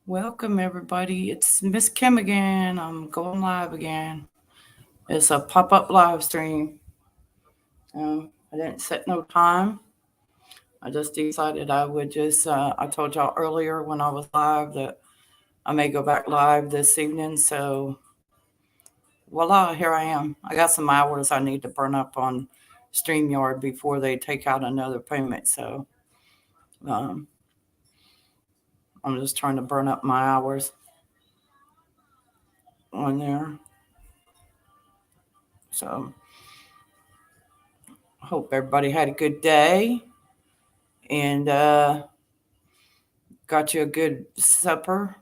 Welcome, everybody. It's Miss Kim again. I'm going live again. It's a pop up live stream. I didn't set no time. I just decided I would I told y'all earlier when I was live that I may go back live this evening. So, voila, here I am. I got some hours I need to burn up on StreamYard before they take out another payment. So, um, I'm just trying to burn up my hours on there. So, hope everybody had a good day and got you a good supper.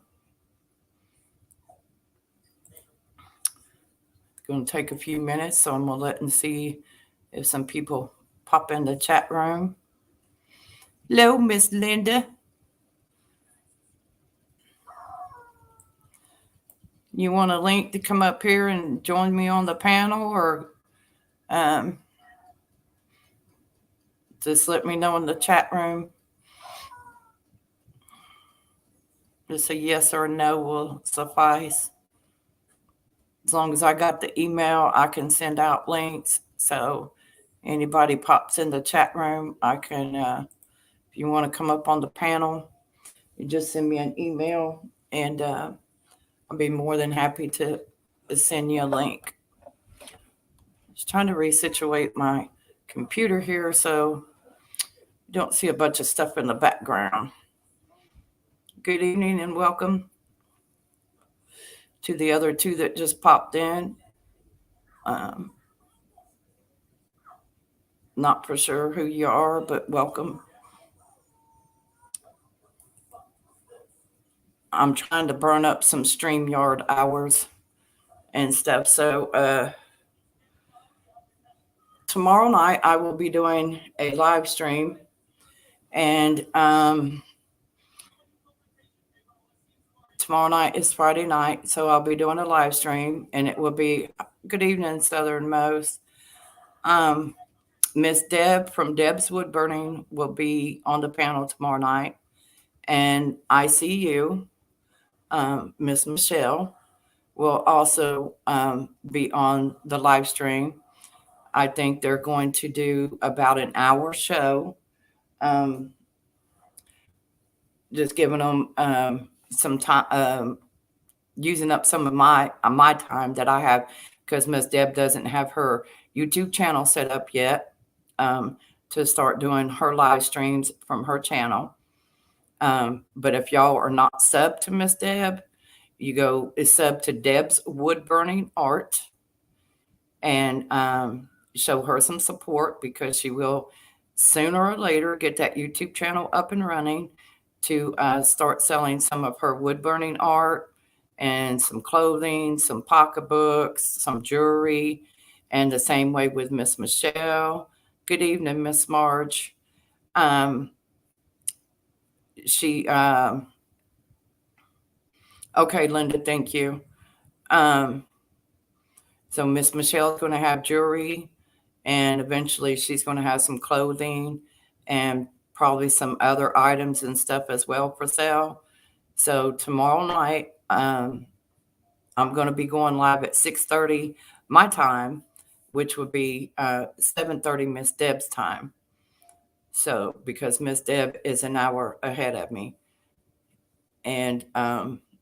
Going to take a few minutes, so I'm going to let and see if some people pop in the chat room. Hello, Miss Linda. You want a link to come up here and join me on the panel, or um, just let me know in the chat room? Just a yes or a no will suffice. As long as I got the email, I can send out links. So anybody pops in the chat room, I can, if you want to come up on the panel, you just send me an email and I'll be more than happy to send you a link. Just trying to resituate my computer here so you don't see a bunch of stuff in the background. Good evening and welcome to the other two that just popped in. Um, Not for sure who you are, but welcome. I'm trying to burn up some StreamYard hours and stuff. So tomorrow night I will be doing a live stream, and tomorrow night is Friday night, so I'll be doing a live stream, and it will be good evening, Southernmost. Um, Miss Deb from Deb's Wood Burning will be on the panel tomorrow night, and ICU, Miss Michelle, will also be on the live stream. I think they're going to do about an hour show, um, just giving them some time, using up some of my time that I have, because Miss Deb doesn't have her YouTube channel set up yet, um, to start doing her live streams from her channel. But if y'all are not sub to Miss Deb, you go is sub to Deb's Wood Burning Art, and show her some support, because she will sooner or later get that YouTube channel up and running to start selling some of her wood burning art and some clothing, some pocketbooks, some jewelry, and the same way with Miss Michelle. Good evening, Miss Marge. Um, she Okay, Linda, thank you. Um, so Miss Michelle's going to have jewelry, and eventually she's going to have some clothing and probably some other items and stuff as well for sale. So tomorrow night, I'm going to be going live at 6:30 my time, which would be 7:30 Miss Deb's time. So because Miss Deb is an hour ahead of me, and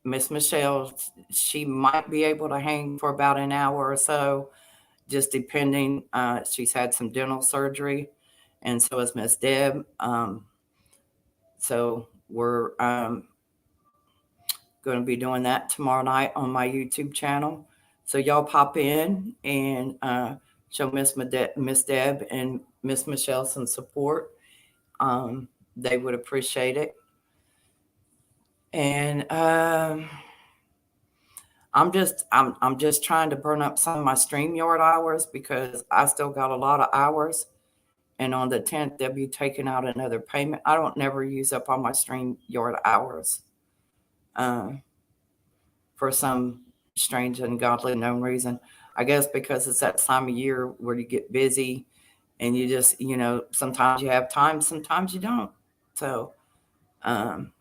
Miss Michelle, she might be able to hang for about an hour or so, just depending. She's had some dental surgery, and so has Miss Deb. So we're going to be doing that tomorrow night on my YouTube channel. So y'all pop in and show Miss Deb and Miss Michelle some support. They would appreciate it. And I'm just trying to burn up some of my StreamYard hours, because I still got a lot of hours. And on the 10th, they'll be taking out another payment. I don't never use up all my StreamYard hours for some strange and godly known reason. I guess because it's that time of year where you get busy, and you just, sometimes you have time, sometimes you don't. So, um,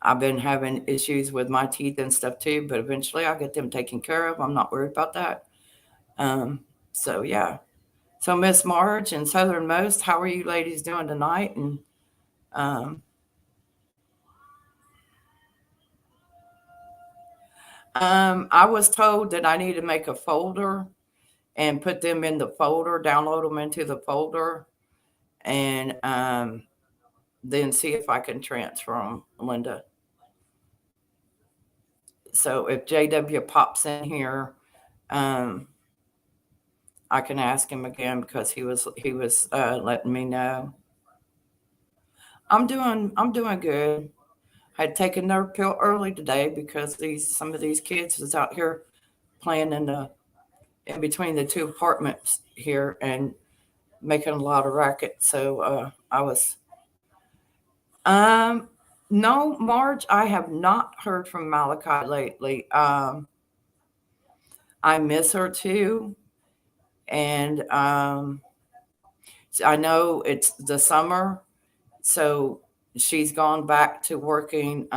I've been having issues with my teeth and stuff too, but eventually I'll get them taken care of. I'm not worried about that. So yeah. So Miss Marge and Southernmost, how are you ladies doing tonight? And um, I was told that I need to make a folder and put them in the folder, download them into the folder, and then see if I can transfer them, Linda. So if JW pops in here, um, I can ask him again because he was letting me know. I'm doing good. I had taken nerve pill early today because some of these kids was out here playing in between the two apartments here and making a lot of racket. So I was um no, Marge, I have not heard from Malachi lately. I miss her too, and I know it's the summer, so she's gone back to working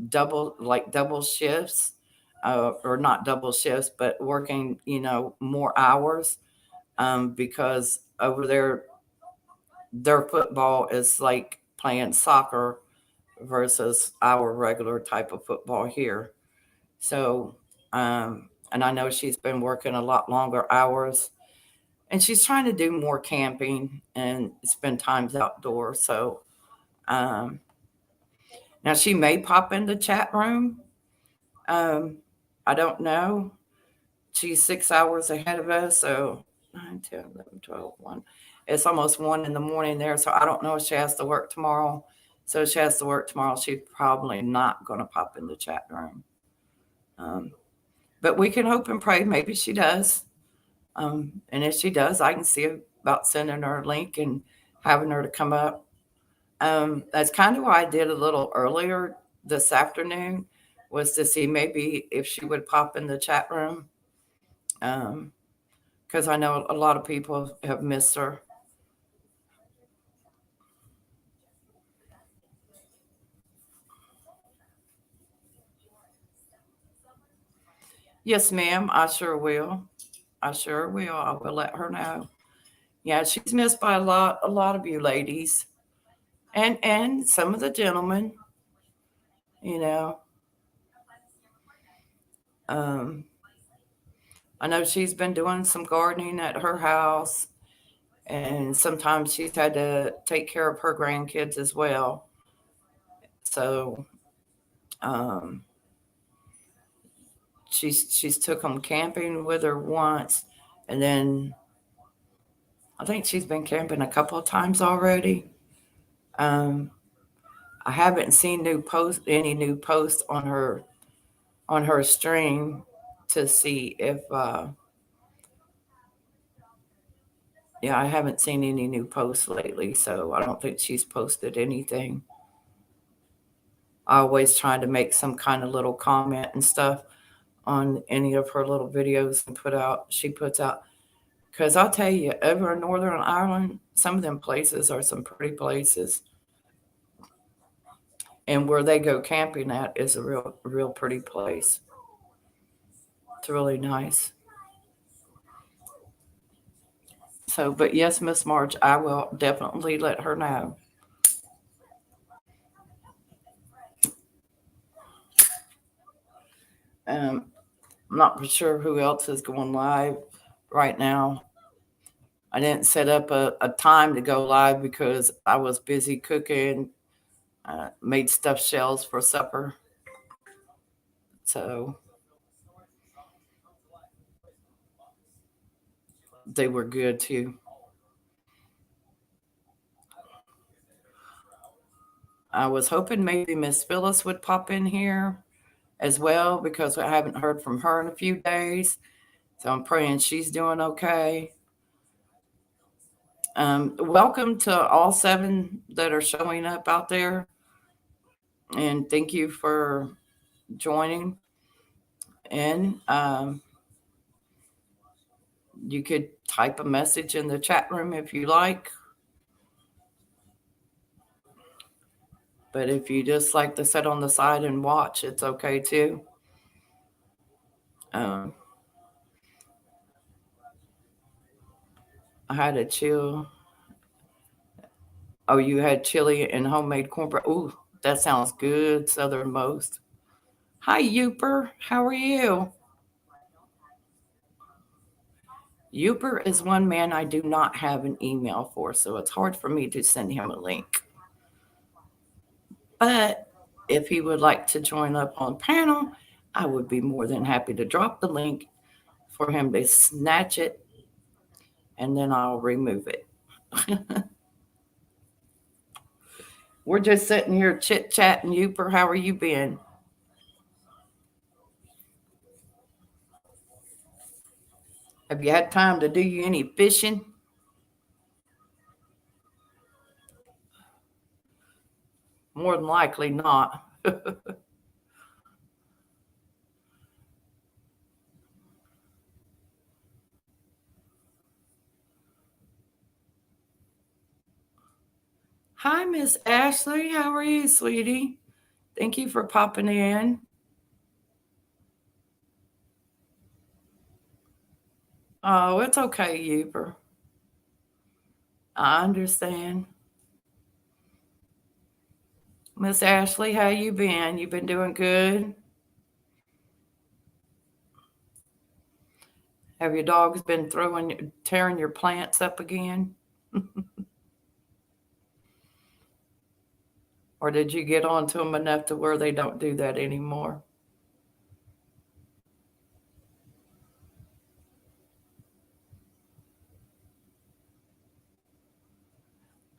double shifts, or not double shifts, but working more hours, because over there their football is like playing soccer versus our regular type of football here. So, and I know she's been working a lot longer hours, and she's trying to do more camping and spend times outdoors. So, um, now she may pop in the chat room. Um, I don't know. She's 6 hours ahead of us. So 9, 10, 11, 12, 1. It's almost 1 in the morning there. So I don't know if she has to work tomorrow. So if she has to work tomorrow, she's probably not going to pop in the chat room. But we can hope and pray. Maybe she does. And if she does, I can see about sending her a link and having her to come up. That's kind of why I did a little earlier this afternoon, was to see maybe if she would pop in the chat room. Because I know a lot of people have missed her. Yes, ma'am. I sure will. I sure will. I will let her know. Yeah, she's missed by a lot of you ladies, and some of the gentlemen. You know, um, I know she's been doing some gardening at her house, and sometimes she's had to take care of her grandkids as well. So um, she's took them camping with her once, and then I think she's been camping a couple of times already. Um, I haven't seen any new posts on her stream to see if yeah, I haven't seen any new posts lately, so I don't think she's posted anything. I always try to make some kind of little comment and stuff on any of her little videos and she puts out. Because I'll tell you, over in Northern Ireland, some of them places are some pretty places. And where they go camping at is a real pretty place. It's really nice. So, but yes, Miss March, I will definitely let her know. I'm not sure who else is going live right now. I didn't set up a time to go live because I was busy cooking, made stuffed shells for supper. So they were good too. I was hoping maybe Miss Phyllis would pop in here as well because I haven't heard from her in a few days. So I'm praying she's doing okay. Welcome to all 7 that are showing up out there. And thank you for joining in. You could type a message in the chat room if you like. But if you just like to sit on the side and watch, it's okay too. Um, I had a chill. Oh, you had chili and homemade cornbread. Ooh, that sounds good, Southernmost. Hi, Youper. How are you? Youper is one man I do not have an email for, so it's hard for me to send him a link. But if he would like to join up on panel, I would be more than happy to drop the link for him to snatch it, and then I'll remove it. We're just sitting here chit chatting. Youper, how are you been? Have you had time to do you any fishing? More than likely not. Hi, Miss Ashley. How are you, sweetie? Thank you for popping in. Oh, it's okay, Youper. I understand. Miss Ashley, how you been? You been doing good? Have your dogs been tearing your plants up again? Or did you get onto them enough to where they don't do that anymore?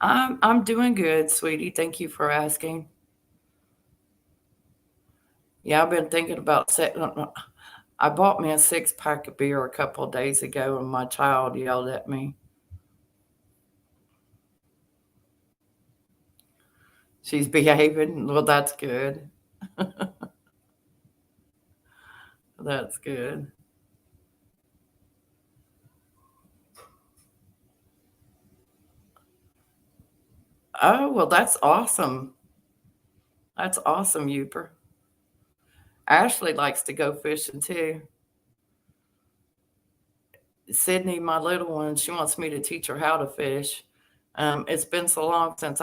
I'm doing good, sweetie. Thank you for asking. Yeah, I've been thinking about setting. I bought me a 6-pack of beer a couple of days ago, and my child yelled at me. She's behaving. Well, that's good. That's good. Oh, well, that's awesome. That's awesome, Youper. Ashley likes to go fishing too. Sydney, my little one, she wants me to teach her how to fish. It's been so long since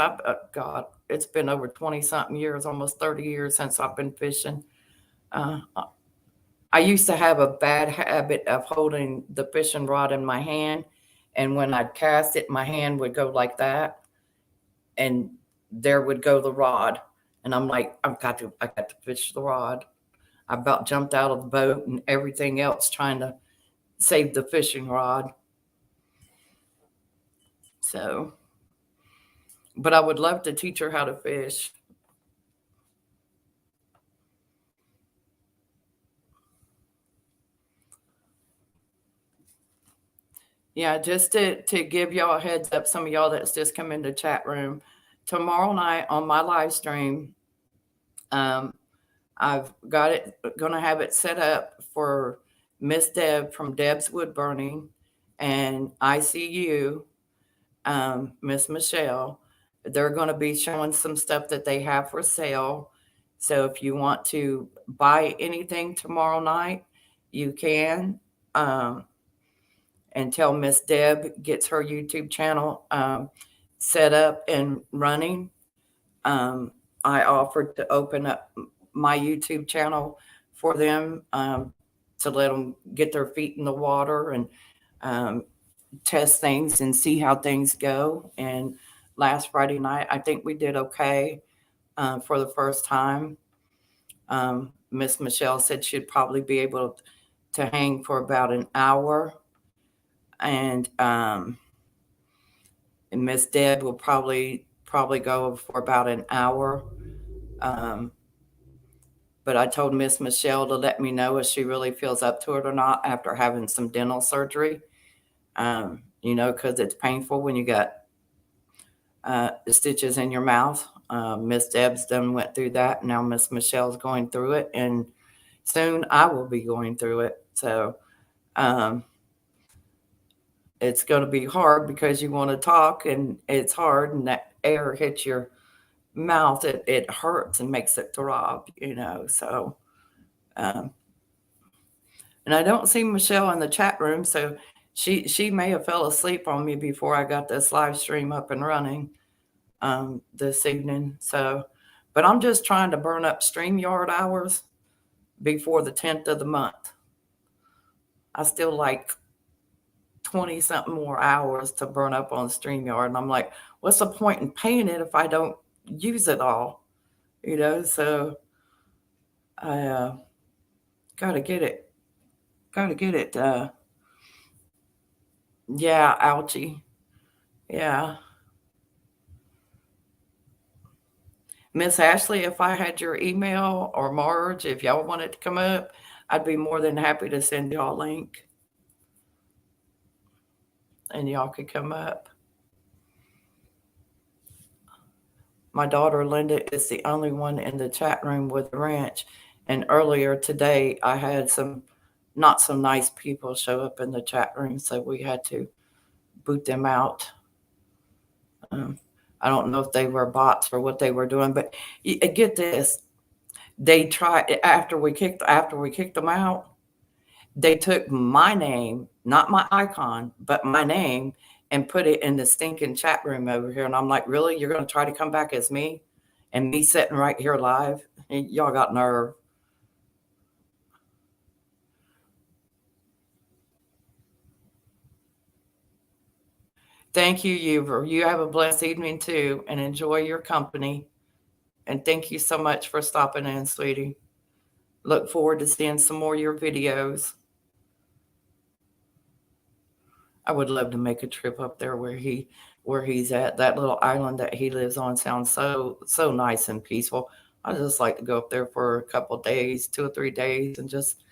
God, it's been over 20 something years, almost 30 years since I've been fishing. Uh, I used to have a bad habit of holding the fishing rod in my hand. And when I'd cast it, my hand would go like that. And there would go the rod. And I'm like, I got to fish the rod. I about jumped out of the boat and everything else trying to save the fishing rod. So, but I would love to teach her how to fish. Yeah, just to give y'all a heads up, some of y'all that's just come into chat room, tomorrow night on my live stream, um, I've got it going to have it set up for Miss Deb from Deb's Wood Burning and ICU, Miss Michelle. They're going to be showing some stuff that they have for sale. So if you want to buy anything tomorrow night, you can. Until Miss Deb gets her YouTube channel set up and running. Um, I offered to open up my YouTube channel for them to let them get their feet in the water and um, test things and see how things go. And last Friday night, I think we did okay for the first time. Miss Michelle said she'd probably be able to hang for about an hour. And Miss Deb will probably go for about an hour. Um, but I told Miss Michelle to let me know if she really feels up to it or not after having some dental surgery. Because it's painful when you got the stitches in your mouth. Miss Deb's done went through that. Now Miss Michelle's going through it, and soon I will be going through it. So um, it's going to be hard because you want to talk, and it's hard, and that air hits your mouth, it hurts and makes it throb, so, um, and I don't see Michelle in the chat room, so she may have fell asleep on me before I got this live stream up and running, this evening, so, but I'm just trying to burn up StreamYard hours before the 10th of the month. I still like 20 something more hours to burn up on StreamYard. And I'm like, what's the point in paying it if I don't use it all? So I gotta get it. Gotta get it. Yeah, ouchie. Yeah. Miss Ashley, if I had your email, or Marge, if y'all wanted to come up, I'd be more than happy to send y'all a link and y'all could come up. My daughter Linda is the only one in the chat room with the ranch. And earlier today, I had some not so nice people show up in the chat room, so we had to boot them out. I don't know if they were bots or what they were doing, but get this: they tried after we kicked them out. They took my name, not my icon, but my name, and put it in the stinking chat room over here. And I'm like, really? You're going to try to come back as me? And me sitting right here live? Y'all got nerve. Thank you, Uber. You have a blessed evening too, and enjoy your company. And thank you so much for stopping in, sweetie. Look forward to seeing some more of your videos. I would love to make a trip up there where he's at. That little island that he lives on sounds so nice and peaceful. I just like to go up there for a couple of days, 2 or 3 days, and just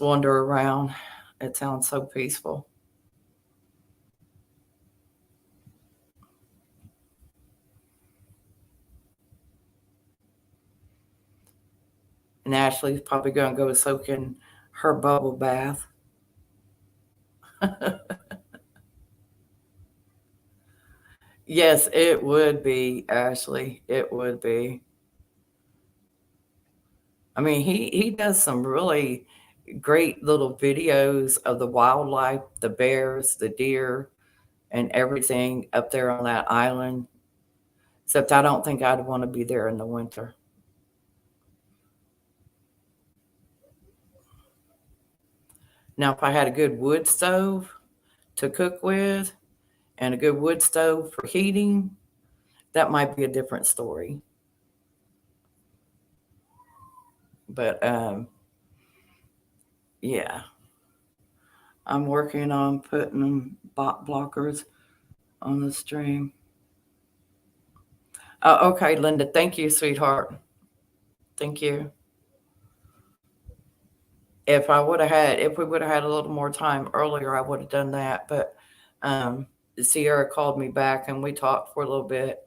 wander around. It sounds so peaceful. And Ashley's probably going to go soak in her bubble bath. Yes, it would be, Ashley. It would be. I mean, he does some really great little videos of the wildlife, the bears, the deer, and everything up there on that island. Except I don't think I'd want to be there in the winter. Now, if I had a good wood stove to cook with and a good wood stove for heating, that might be a different story. But yeah, I'm working on putting bot blockers on the stream. Okay, Linda. Thank you, sweetheart. Thank you. If we would have had a little more time earlier, I would have done that. But Sierra called me back and we talked for a little bit.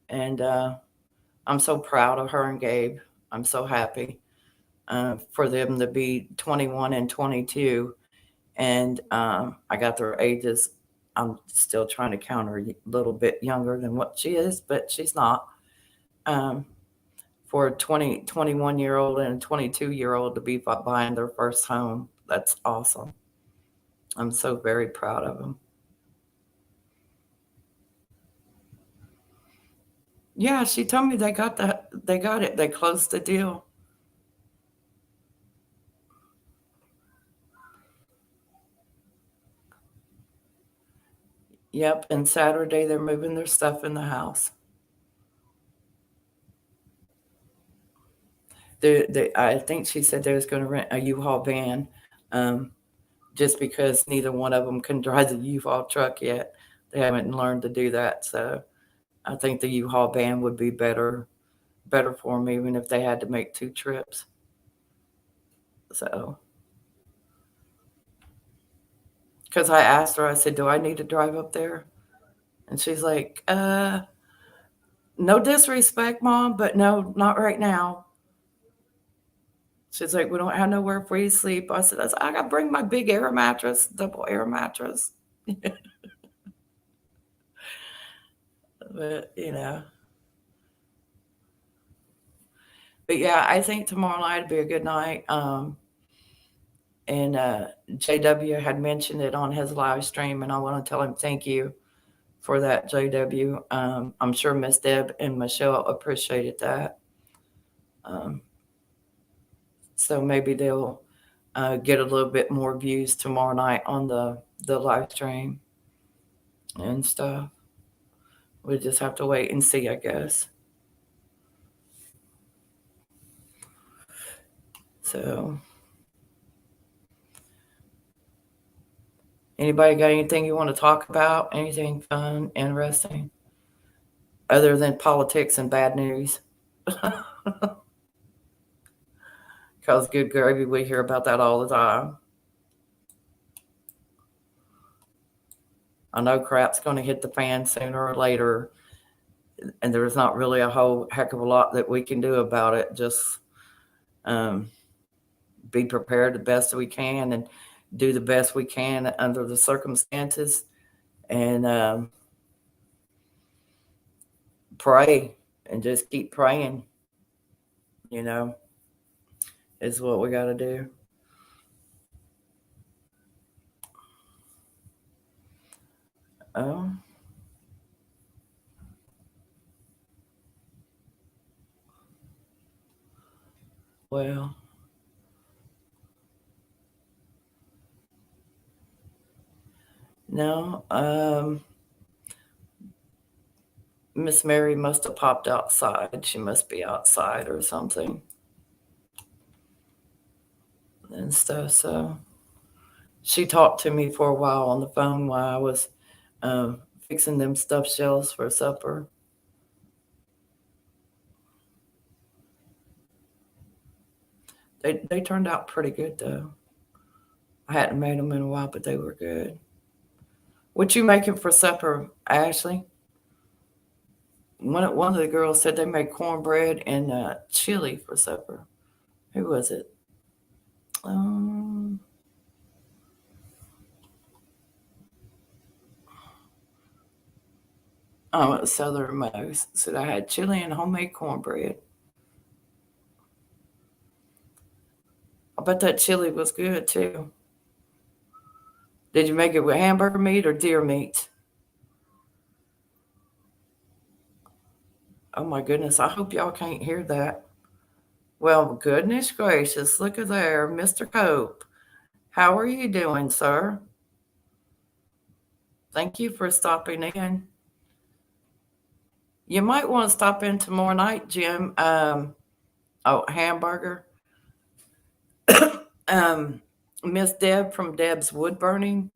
And I'm so proud of her and Gabe. I'm so happy for them to be 21 and 22. And I got their ages. I'm still trying to count her a little bit younger than what she is, but she's not. For a 21-year-old and a 22-year-old to be buying their first home, that's awesome. I'm so very proud of them. Yeah, she told me they got it. They closed the deal. Yep, and Saturday they're moving their stuff in the house. I think she said they was going to rent a U-Haul van, just because neither one of them can drive the U-Haul truck yet. They haven't learned to do that, so I think the U-Haul van would be better for them, even if they had to make 2 trips. So, because I asked her, I said, "Do I need to drive up there?" And she's like, no disrespect, Mom, but no, not right now." She's like, "We don't have nowhere for you to sleep." I said, "I got to bring my big air mattress, double air mattress." But, But yeah, I think tomorrow night would be a good night. And JW had mentioned it on his live stream, and I want to tell him thank you for that, JW. I'm sure Miss Deb and Michelle appreciated that. Um, so maybe they'll get a little bit more views tomorrow night on the live stream and stuff. We just have to wait and see, I guess. So, anybody got anything you want to talk about? Anything fun, interesting, other than politics and bad news? Because good gravy, we hear about that all the time. I know crap's going to hit the fan sooner or later, and there's not really a whole heck of a lot that we can do about it. Just um, be prepared the best we can and do the best we can under the circumstances, and pray and just keep praying, you know, is what we got to do. Oh, well, no. Miss Mary must have popped outside. She must be outside or something and stuff. So she talked to me for a while on the phone while I was um, fixing them stuffed shells for supper. They turned out pretty good though. I hadn't made them in a while, but they were good. What you making for supper, Ashley? One of the girls said they made cornbread and chili for supper. Who was it? Um, oh, it was Southernmost. Said I had chili and homemade cornbread. I bet that chili was good too. Did you make it with hamburger meat or deer meat? Oh my goodness, I hope y'all can't hear that. Well, goodness gracious, look at there, Mr. Cope. How are you doing, sir? Thank you for stopping in. You might want to stop in tomorrow night, Jim. Hamburger. um, Miss Deb from Deb's Wood Burning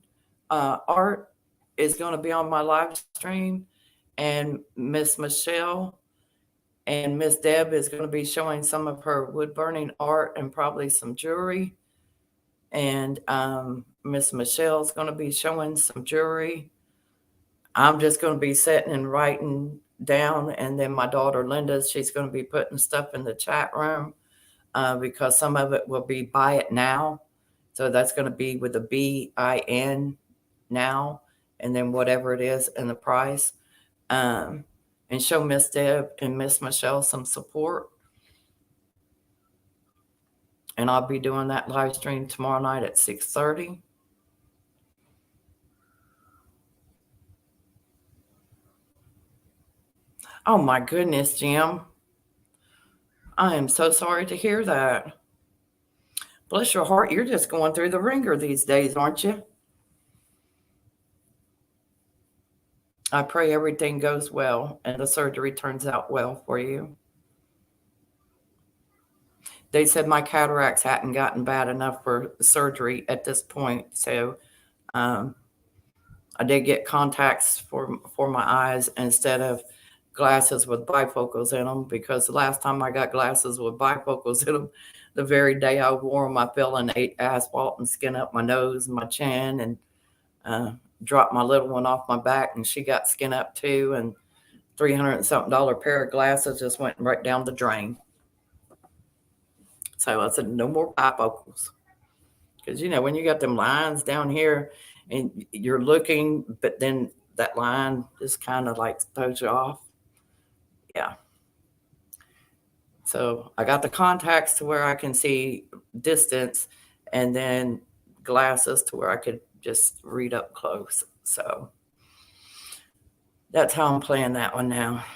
Art is going to be on my live stream, and Miss Michelle and Miss Deb is going to be showing some of her wood burning art and probably some jewelry. And Miss Michelle's going to be showing some jewelry. I'm just going to be sitting and writing down, and then my daughter Linda, she's going to be putting stuff in the chat room because some of it will be buy it now. So that's going to be with a BIN now, and then whatever it is and the price. And show Miss Deb and Miss Michelle some support. And I'll be doing that live stream tomorrow night at 6:30. Oh my goodness, Jim. I am so sorry to hear that. Bless your heart, you're just going through the ringer these days, aren't you? I pray everything goes well and the surgery turns out well for you. They said my cataracts hadn't gotten bad enough for surgery at this point. So um, I did get contacts for my eyes instead of glasses with bifocals in them, because the last time I got glasses with bifocals in them, the very day I wore them, I fell and ate asphalt and skin up my nose and my chin, and uh, dropped my little one off my back, and she got skin up too. And $300 and something pair of glasses just went right down the drain. So I said, no more bifocals. Because, you know, when you got them lines down here and you're looking, but then that line just kind of like throws you off. Yeah. So I got the contacts to where I can see distance, and then glasses to where I could just read up close. So that's how I'm playing that one now.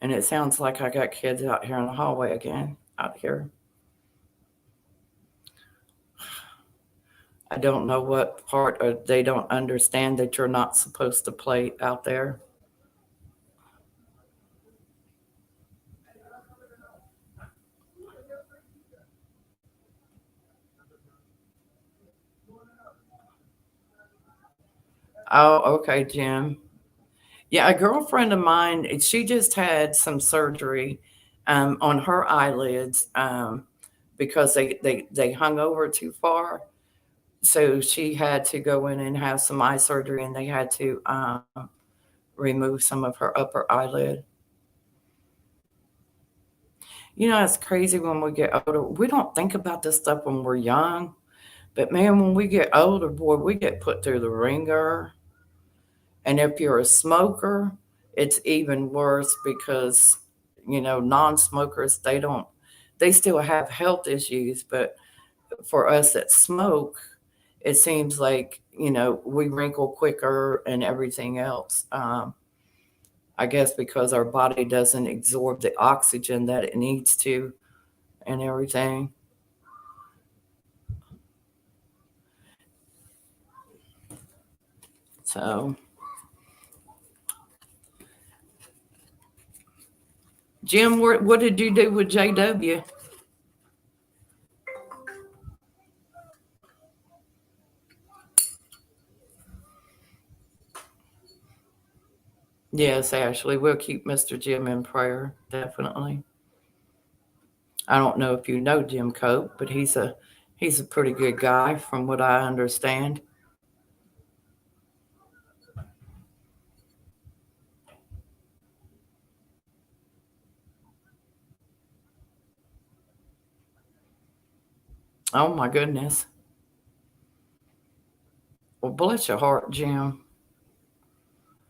And it sounds like I got kids out here in the hallway again, out here. I don't know what part they don't understand that you're not supposed to play out there. Oh, okay, Jim. Yeah, a girlfriend of mine, she just had some surgery on her eyelids because they hung over too far. So she had to go in and have some eye surgery, and they had to remove some of her upper eyelid. It's crazy when we get older. We don't think about this stuff when we're young, but man, when we get older, boy, we get put through the ringer. And if you're a smoker, it's even worse because, non-smokers, they still have health issues. But for us that smoke, it seems like, we wrinkle quicker and everything else. I guess because our body doesn't absorb the oxygen that it needs to and everything. So, Jim, what did you do with JW? Yes, Ashley, we'll keep Mr. Jim in prayer, definitely. I don't know if you know Jim Cope, but he's a pretty good guy from what I understand. Oh my goodness. Well, bless your heart, Jim.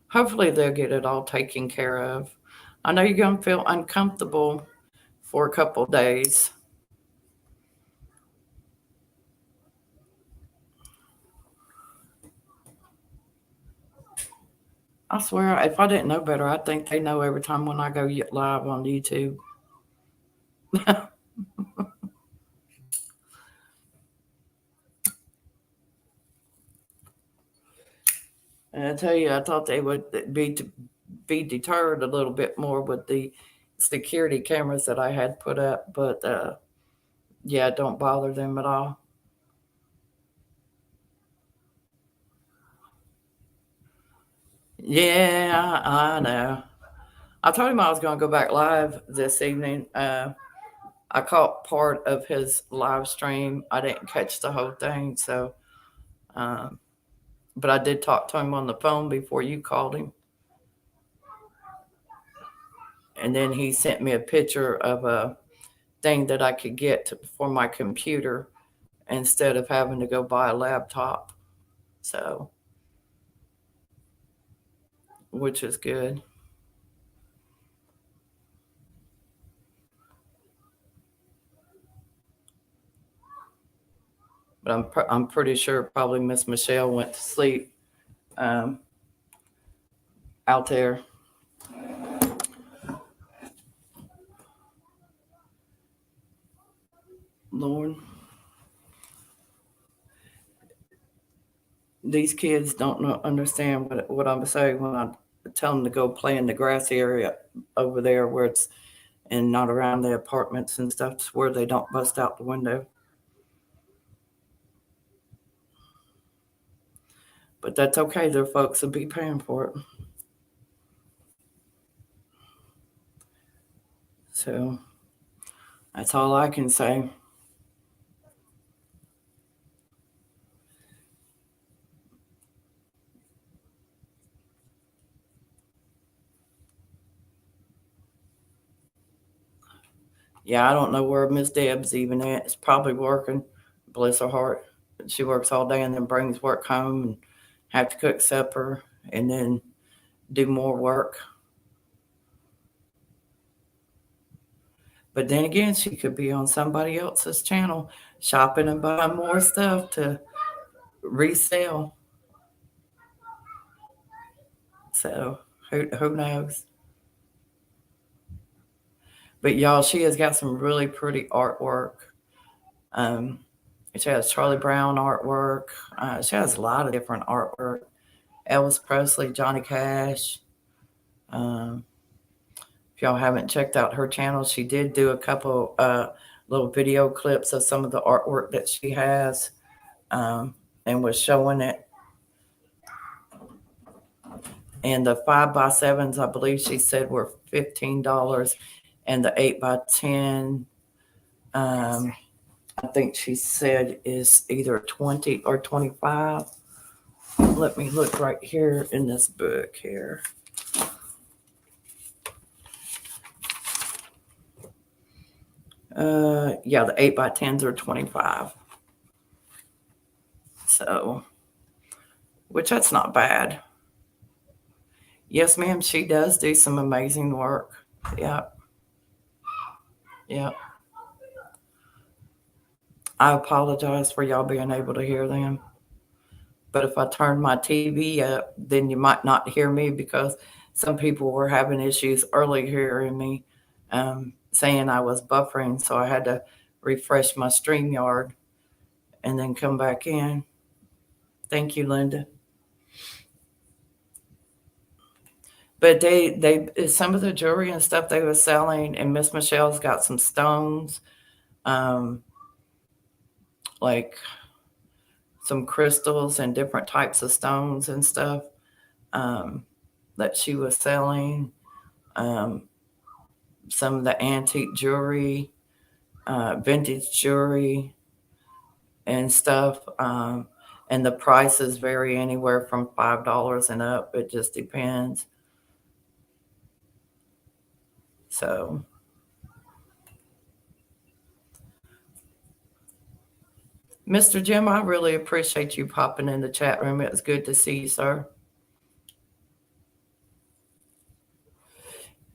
Hopefully they'll get it all taken care of. I know you're going to feel uncomfortable for a couple days. I swear, if I didn't know better, I think they know every time when I go live on YouTube. And I tell you, I thought they would be deterred a little bit more with the security cameras that I had put up, but yeah, don't bother them at all. Yeah, I know. I told him I was going to go back live this evening. I caught part of his live stream. I didn't catch the whole thing, so um, but I did talk to him on the phone before you called him. And then he sent me a picture of a thing that I could get for my computer instead of having to go buy a laptop. So, which is good. But I'm pretty sure probably Miss Michelle went to sleep um, out there. Lord, these kids don't understand what I'm saying when I tell them to go play in the grassy area over there where it's and not around the apartments and stuff where they don't bust out the window. But that's okay. Their folks will be paying for it. So that's all I can say. Yeah, I don't know where Miss Deb's even at. It's probably working. Bless her heart. She works all day and then brings work home and have to cook supper and then do more work. But then again, she could be on somebody else's channel shopping and buying more stuff to resell. So who knows? But y'all, she has got some really pretty artwork. Um, she has Charlie Brown artwork. She has a lot of different artwork. Elvis Presley, Johnny Cash. Um, if y'all haven't checked out her channel, she did do a couple little video clips of some of the artwork that she has, and was showing it. And the 5x7s, I believe she said, were $15, and the 8x10, I think she said, is either 20 or 25. Let me look right here in this book here. Yeah, the 8x10s are 25. So, which that's not bad. Yes, ma'am, she does do some amazing work. Yeah. Yeah. I apologize for y'all being able to hear them. But if I turn my TV up, then you might not hear me, because some people were having issues early hearing me, saying I was buffering. So I had to refresh my StreamYard and then come back in. Thank you, Linda. But they some of the jewelry and stuff they were selling, and Miss Michelle's got some stones, like some crystals and different types of stones and stuff, that she was selling. Some of the antique jewelry, vintage jewelry, and stuff. And the prices vary anywhere from $5 and up. It just depends. So, Mr. Jim, I really appreciate you popping in the chat room. It was good to see you, sir.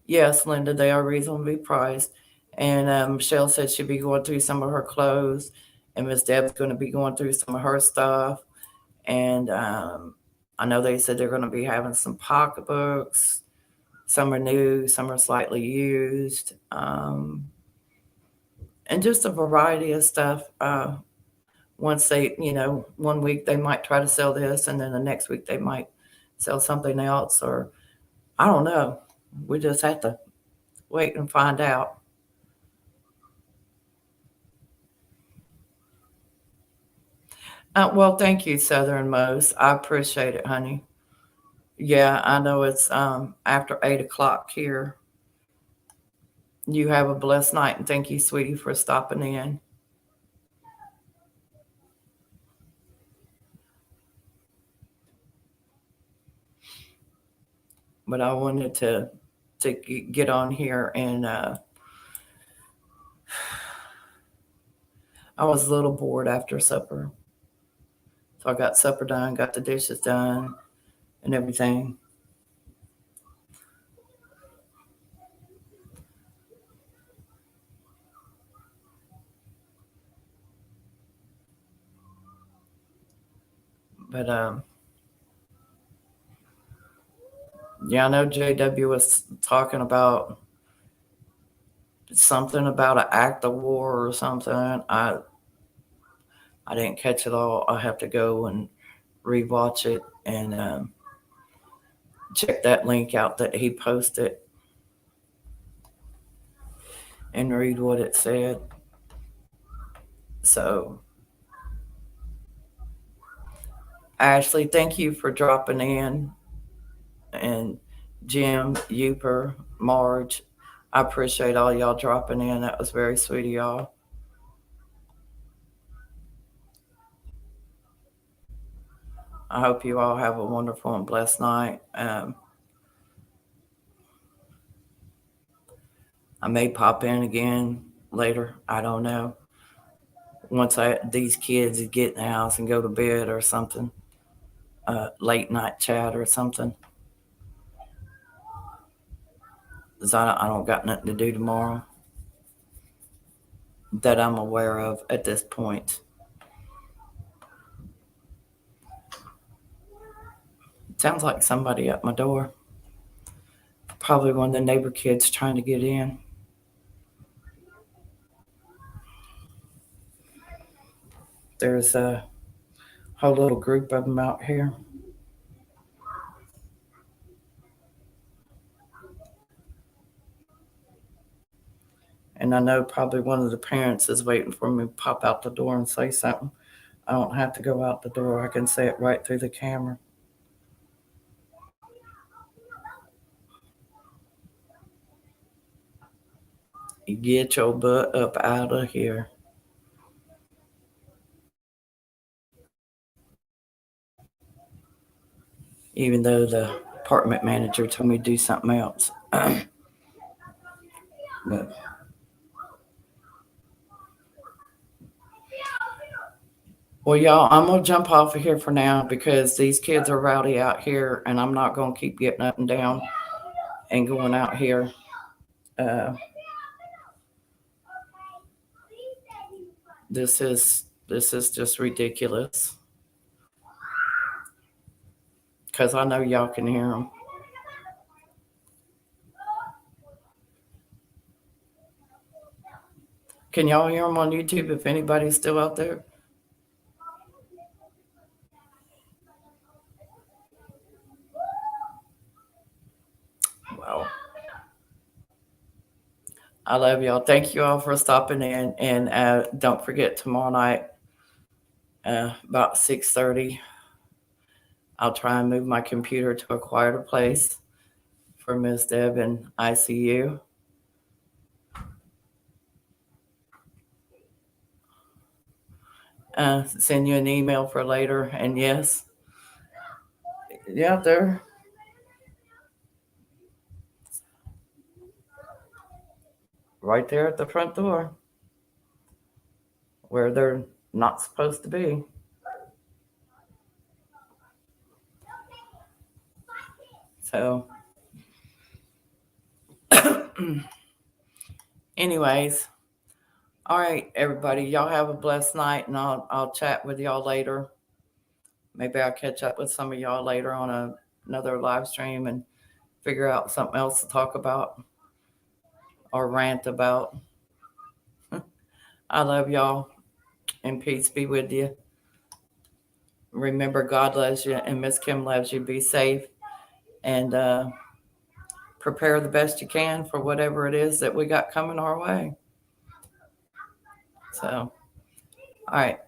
Yes, Linda, they are reasonably priced. And Michelle said she'd be going through some of her clothes, and Miss Deb's going to be going through some of her stuff. And I know they said they're going to be having some pocketbooks. Some are new, some are slightly used, and just a variety of stuff. Once they, 1 week they might try to sell this, and then the next week they might sell something else, or I don't know. We just have to wait and find out. Well, thank you, Southernmost. I appreciate it, honey. Yeah, I know it's after 8 o'clock here. You have a blessed night, and thank you, sweetie, for stopping in. But I wanted to get on here, and I was a little bored after supper. So I got supper done, got the dishes done, and everything. But yeah, I know JW was talking about something about an act of war or something. I didn't catch it all. I have to go and rewatch it and check that link out that he posted and read what it said. So, Ashley, thank you for dropping in, and Jim, Uper, Marge. I appreciate all y'all dropping in. That was very sweet of y'all. I hope you all have a wonderful and blessed night. I may pop in again later. I don't know. Once these kids get in the house and go to bed or something, late night chat or something. Because I don't got nothing to do tomorrow. that I'm aware of at this point. Sounds like somebody at my door. Probably one of the neighbor kids trying to get in. There's a whole little group of them out here. And I know probably one of the parents is waiting for me to pop out the door and say something. I don't have to go out the door. I can say it right through the camera. You get your butt up out of here. Even though the apartment manager told me to do something else. But well, y'all, I'm gonna jump off of here for now because these kids are rowdy out here, and I'm not gonna keep getting up and down and going out here. This is just ridiculous. Because I know y'all can hear them. Can y'all hear them on YouTube if anybody's still out there? Well, I love y'all. Thank you all for stopping in. And don't forget tomorrow night, about 6:30, I'll try and move my computer to a quieter place for Ms. Deb in ICU. Send you an email for later. And yes, yeah, they're right there at the front door where they're not supposed to be. So, anyways, all right, everybody, y'all have a blessed night, and I'll chat with y'all later. Maybe I'll catch up with some of y'all later on another live stream and figure out something else to talk about or rant about. I love y'all, and peace be with you. Remember, God loves you, and Miss Kim loves you. Be safe, and prepare the best you can for whatever it is that we got coming our way. So, all right.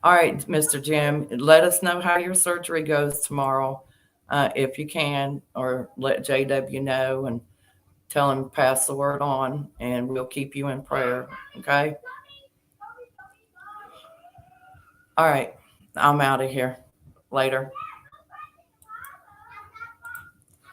All right, Mr. Jim, let us know how your surgery goes tomorrow, if you can, or let JW know and tell him to pass the word on, and we'll keep you in prayer. Okay. All right. I'm out of here. Later.